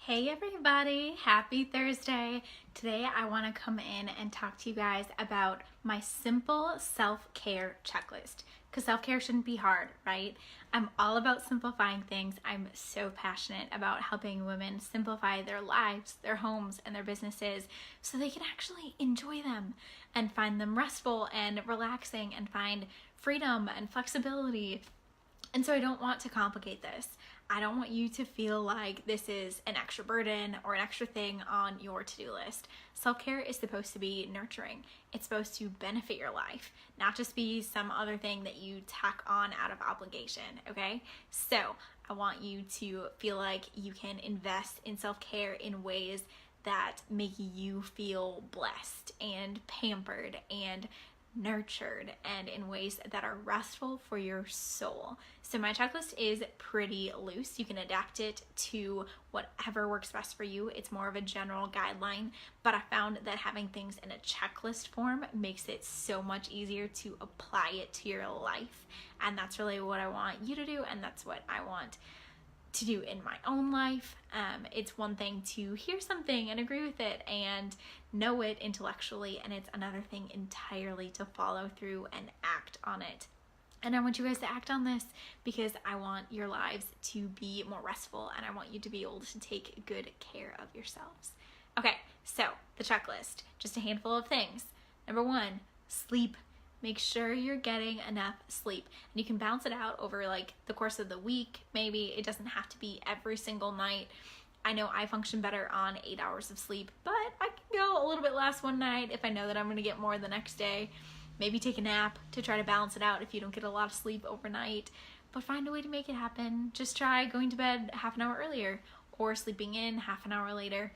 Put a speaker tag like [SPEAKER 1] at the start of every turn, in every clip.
[SPEAKER 1] Hey everybody, happy Thursday. Today I want to come in and talk to you guys about my simple self-care checklist, because self-care shouldn't be hard, right? I'm all about simplifying things. I'm so passionate about helping women simplify their lives, their homes, and their businesses so they can actually enjoy them and find them restful and relaxing and find freedom and flexibility. And so I don't want to complicate this. I don't want you to feel like this is an extra burden or an extra thing on your to-do list. Self-care is supposed to be nurturing. It's supposed to benefit your life, not just be some other thing that you tack on out of obligation, okay? So I want you to feel like you can invest in self-care in ways that make you feel blessed and pampered and nurtured and in ways that are restful for your soul. So my checklist is pretty loose. You can adapt it to whatever works best for you. It's more of a general guideline, but I found that having things in a checklist form makes it so much easier to apply it to your life. And that's really what I want you to do, and that's what I want to do in my own life. It's one thing to hear something and agree with it and know it intellectually, and it's another thing entirely to follow through and act on it. And I want you guys to act on this because I want your lives to be more restful, and I want you to be able to take good care of yourselves. Okay, so the checklist, just a handful of things. Number one, sleep. Make sure you're getting enough sleep. And you can balance it out over like the course of the week. Maybe it doesn't have to be every single night. I know I function better on 8 hours of sleep, but I can go a little bit less one night if I know that I'm going to get more the next day. Maybe take a nap to try to balance it out if you don't get a lot of sleep overnight. But find a way to make it happen. Just try going to bed half an hour earlier or sleeping in half an hour later.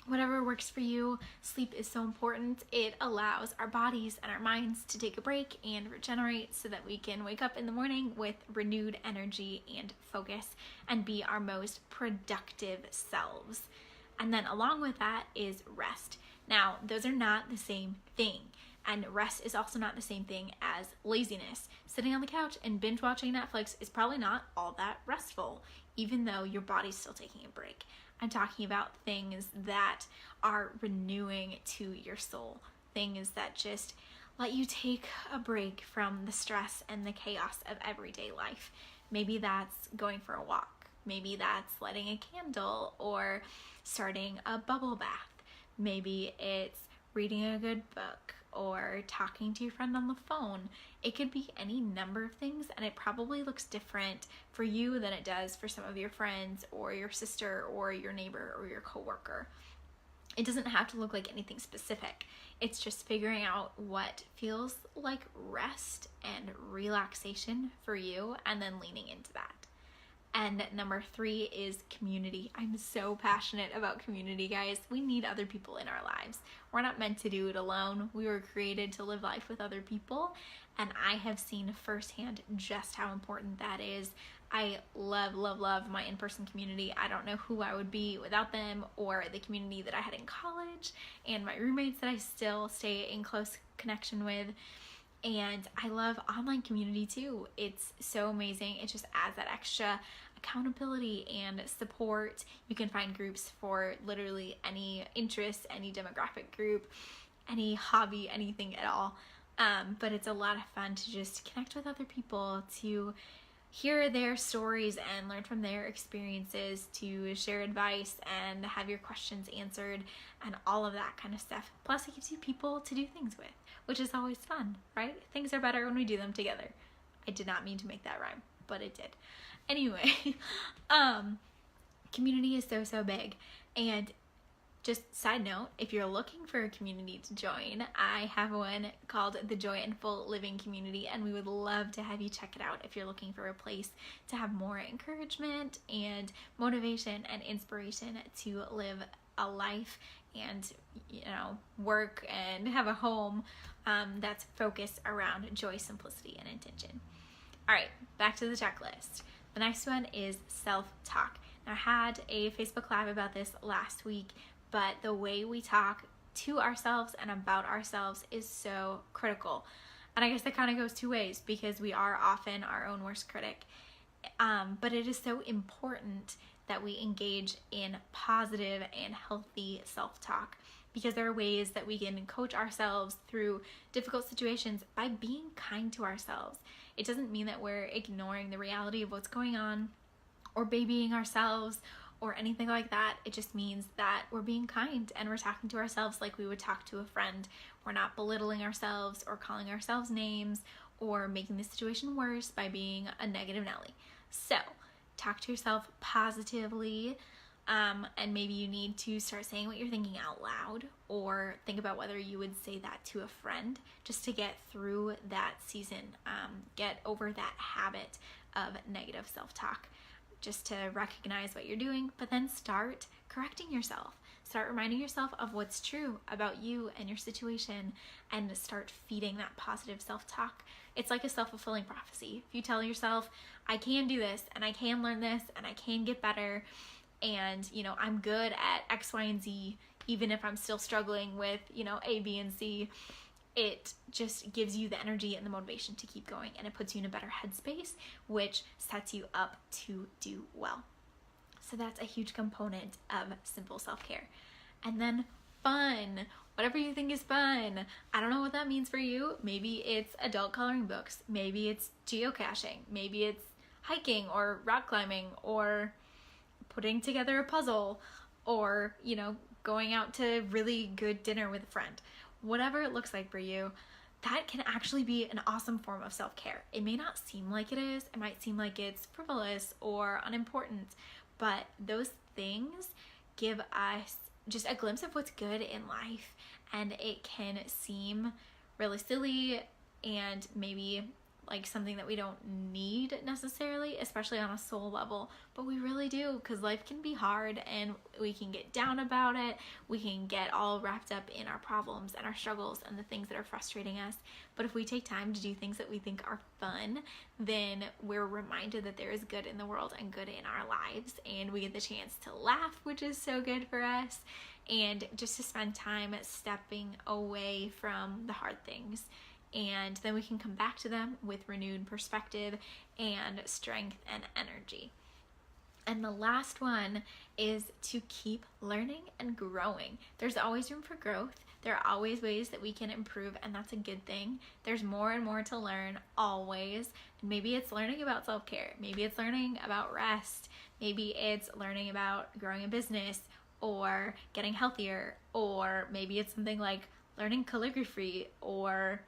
[SPEAKER 1] Whatever works for you. Sleep is so important. It allows our bodies and our minds to take a break and regenerate so that we can wake up in the morning with renewed energy and focus and be our most productive selves. And then along with that is rest. Now, those are not the same thing. And rest is also not the same thing as laziness. Sitting on the couch and binge watching Netflix is probably not all that restful, even though your body's still taking a break. I'm talking about things that are renewing to your soul, things that just let you take a break from the stress and the chaos of everyday life. Maybe that's going for a walk. Maybe that's lighting a candle or starting a bubble bath. Maybe it's reading a good book or talking to your friend on the phone. It could be any number of things, and it probably looks different for you than it does for some of your friends or your sister or your neighbor or your coworker. It doesn't have to look like anything specific. It's just figuring out what feels like rest and relaxation for you and then leaning into that. And number 3 is community. I'm so passionate about community, guys. We need other people in our lives. We're not meant to do it alone. We were created to live life with other people, and I have seen firsthand just how important that is. I love, love, love my in-person community. I don't know who I would be without them, or the community that I had in college and my roommates that I still stay in close connection with. And I love online community too. It's so amazing. It just adds that extra accountability and support. You can find groups for literally any interest, any demographic group, any hobby, anything at all. But it's a lot of fun to just connect with other people, to hear their stories and learn from their experiences, to share advice and have your questions answered and all of that kind of stuff. Plus, it gives you people to do things with, which is always fun, right? Things are better when we do them together. I did not mean to make that rhyme, but it did. Anyway, community is so, so big. And just side note, if you're looking for a community to join, I have one called the Joy and Full Living Community, and we would love to have you check it out if you're looking for a place to have more encouragement and motivation and inspiration to live a life and, work and have a home that's focused around joy, simplicity, and intention. All right, back to the checklist. The next one is self-talk. Now, I had a Facebook Live about this last week, but the way we talk to ourselves and about ourselves is so critical. And I guess that kind of goes two ways, because we are often our own worst critic. But it is so important that we engage in positive and healthy self-talk, because there are ways that we can coach ourselves through difficult situations by being kind to ourselves. It doesn't mean that we're ignoring the reality of what's going on or babying ourselves or anything like that. It just means that we're being kind and we're talking to ourselves like we would talk to a friend. We're not belittling ourselves or calling ourselves names or making the situation worse by being a negative Nelly. So talk to yourself positively, and maybe you need to start saying what you're thinking out loud, or think about whether you would say that to a friend just to get through that season, get over that habit of negative self-talk, just to recognize what you're doing, but then start correcting yourself. Start reminding yourself of what's true about you and your situation, and start feeding that positive self-talk. It's like a self-fulfilling prophecy. If you tell yourself, I can do this, and I can learn this, and I can get better, and I'm good at X, Y, and Z, even if I'm still struggling with A, B, and C, it just gives you the energy and the motivation to keep going, and it puts you in a better headspace, which sets you up to do well. So that's a huge component of simple self-care. And then fun, whatever you think is fun. I don't know what that means for you. Maybe it's adult coloring books, maybe it's geocaching, maybe it's hiking or rock climbing, or putting together a puzzle, or going out to really good dinner with a friend. Whatever it looks like for you, that can actually be an awesome form of self-care. It may not seem like it is. It might seem like it's frivolous or unimportant, but those things give us just a glimpse of what's good in life, and it can seem really silly and maybe like something that we don't need necessarily, especially on a soul level, but we really do, because life can be hard and we can get down about it. We can get all wrapped up in our problems and our struggles and the things that are frustrating us. But if we take time to do things that we think are fun, then we're reminded that there is good in the world and good in our lives, and we get the chance to laugh, which is so good for us, and just to spend time stepping away from the hard things. And then we can come back to them with renewed perspective and strength and energy. And the last one is to keep learning and growing. There's always room for growth. There are always ways that we can improve, and that's a good thing. There's more and more to learn always. And maybe it's learning about self-care. Maybe it's learning about rest. Maybe it's learning about growing a business or getting healthier. Or maybe it's something like learning calligraphy or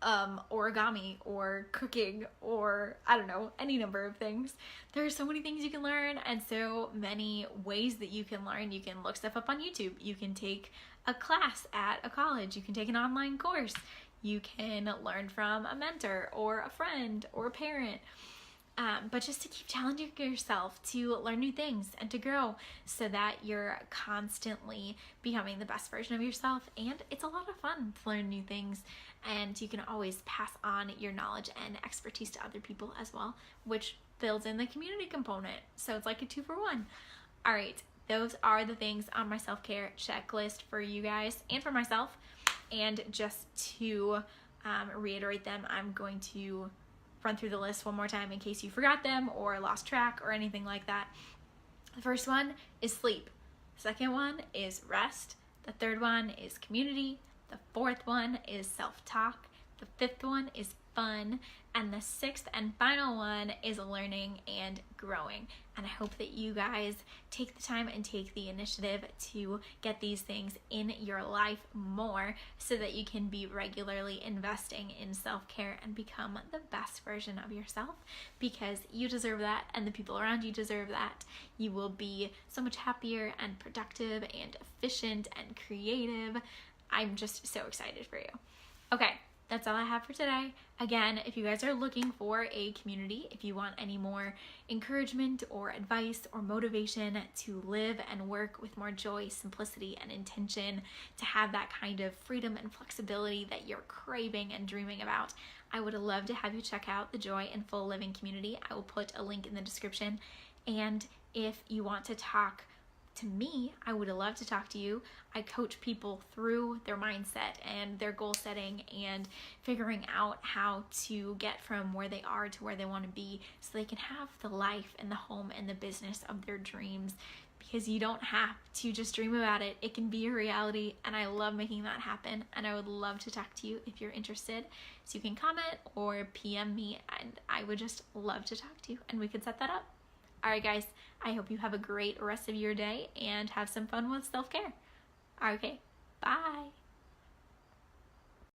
[SPEAKER 1] origami or cooking, or I don't know, any number of things. There are so many things you can learn, and so many ways that you can learn. You can look stuff up on YouTube. You can take a class at a college. You can take an online course. You can learn from a mentor or a friend or a parent. But just to keep challenging yourself to learn new things and to grow, so that you're constantly becoming the best version of yourself. And it's a lot of fun to learn new things, and you can always pass on your knowledge and expertise to other people as well, which builds in the community component. So it's like a 2-for-1. All right, those are the things on my self-care checklist for you guys and for myself. And just to reiterate them, I'm going to run through the list one more time in case you forgot them or lost track or anything like that. The first one is sleep. The second one is rest. The third one is community. The fourth one is self-talk. The fifth one is fun. And the sixth and final one is learning and growing. And I hope that you guys take the time and take the initiative to get these things in your life more, so that you can be regularly investing in self-care and become the best version of yourself, because you deserve that and the people around you deserve that. You will be so much happier and productive and efficient and creative. I'm just so excited for you. Okay. That's all I have for today. Again, if you guys are looking for a community, if you want any more encouragement or advice or motivation to live and work with more joy, simplicity, and intention, to have that kind of freedom and flexibility that you're craving and dreaming about, I would love to have you check out the Joy and Full Living community. I will put a link in the description. And if you want to talk to me, I would love to talk to you. I coach people through their mindset and their goal setting and figuring out how to get from where they are to where they want to be so they can have the life and the home and the business of their dreams. Because you don't have to just dream about it. It can be a reality, and I love making that happen, and I would love to talk to you if you're interested. So you can comment or PM me, and I would just love to talk to you, and we could set that up. All right, guys, I hope you have a great rest of your day and have some fun with self-care. Okay, bye.